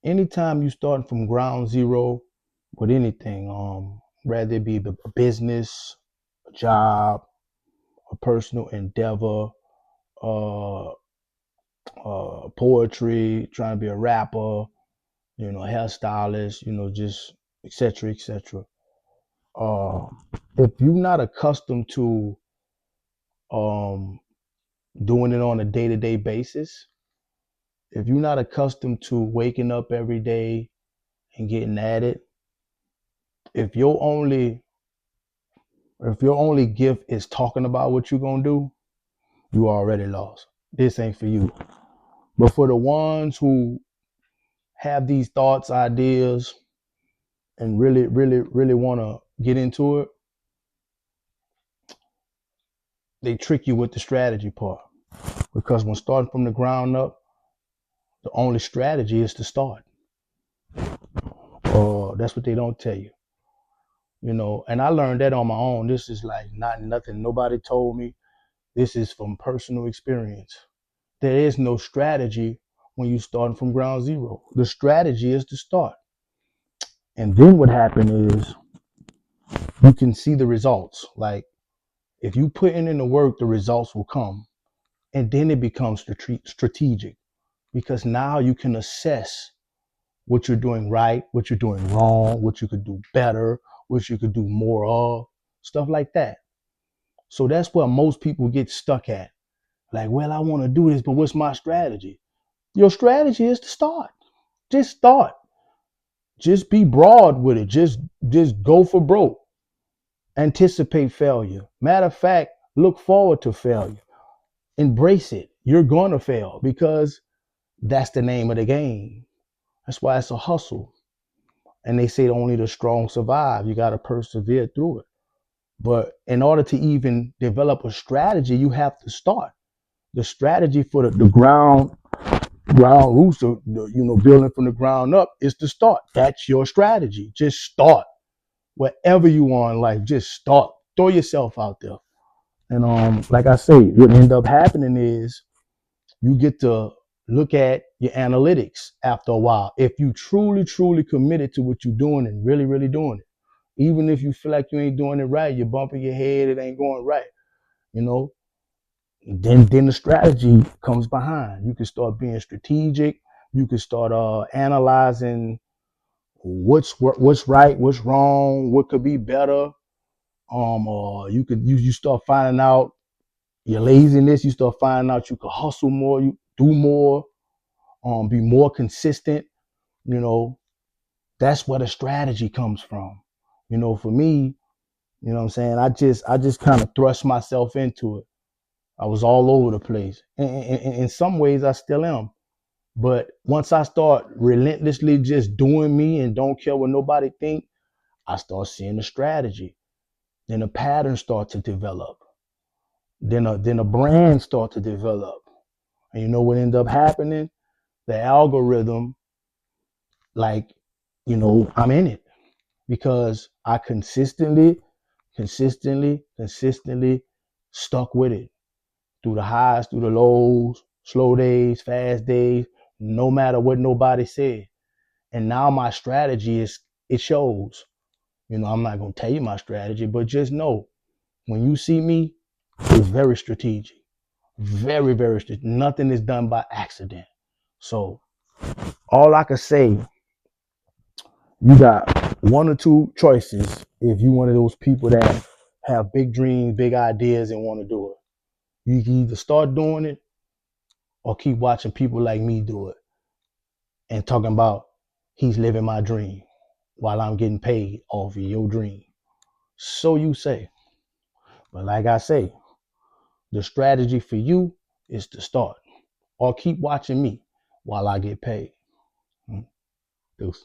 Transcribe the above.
anytime you starting from ground zero with anything, whether it be a business, a job, a personal endeavor, uh, poetry, trying to be a rapper, hairstylist, just etc. etc. Uh, if you're not accustomed to um, doing it on a day-to-day basis, if you're not accustomed to waking up every day and getting at it, if your only if your only gift is talking about what you're gonna do, you already lost. This ain't for you. But for the ones who have these thoughts, ideas, and really, really, really want to get into it, they trick you with the strategy part. Because when starting from the ground up, the only strategy is to start. That's what they don't tell you. And I learned that on my own. This is like not nothing nobody told me. This is from personal experience. There is no strategy when you starting from ground zero. The strategy is to start. And then what happened is you can see the results. Like if you putting in the work, the results will come. And then it becomes strategic because now you can assess what you're doing right, what you're doing wrong, what you could do better, what you could do more of, stuff like that. So that's where most people get stuck at. Like, well, I want to do this, but what's my strategy? Your strategy is to start. Just start. Just be broad with it. Just go for broke. Anticipate failure. Matter of fact, look forward to failure. Embrace it. You're going to fail because that's the name of the game. That's why it's a hustle. And they say only the strong survive. You got to persevere through it. But in order to even develop a strategy, you have to start. The strategy for the ground roots, building from the ground up is to start. That's your strategy. Just start. Whatever you want in life, just start. Throw yourself out there. And like I say, what end up happening is you get to look at your analytics after a while. If you truly, truly committed to what you're doing and really, really doing it, even if you feel like you ain't doing it right, you're bumping your head, it ain't going right, you know, then the strategy comes behind. You can start being strategic. You can start analyzing what's right, what's wrong, what could be better. You start finding out your laziness. You start finding out you could hustle more, you do more, be more consistent. You know, that's where the strategy comes from. For me, what I'm saying, I just kind of thrust myself into it. I was all over the place. And in some ways, I still am. But once I start relentlessly just doing me and don't care what nobody think, I start seeing the strategy. Then a pattern start to develop. Then a brand start to develop. And you know what ended up happening? The algorithm, like, I'm in it because I consistently stuck with it through the highs, through the lows, slow days, fast days, no matter what nobody said. And now my strategy it shows. I'm not gonna tell you my strategy, but just know when you see me, it's very strategic. Very, very strategic. Nothing is done by accident. So all I can say, you got one or two choices if you one of those people that have big dreams, big ideas, and want to do it. You can either start doing it or keep watching people like me do it and talking about he's living my dream while I'm getting paid off of your dream. So you say. But like I say, the strategy for you is to start or keep watching me while I get paid. Deuce.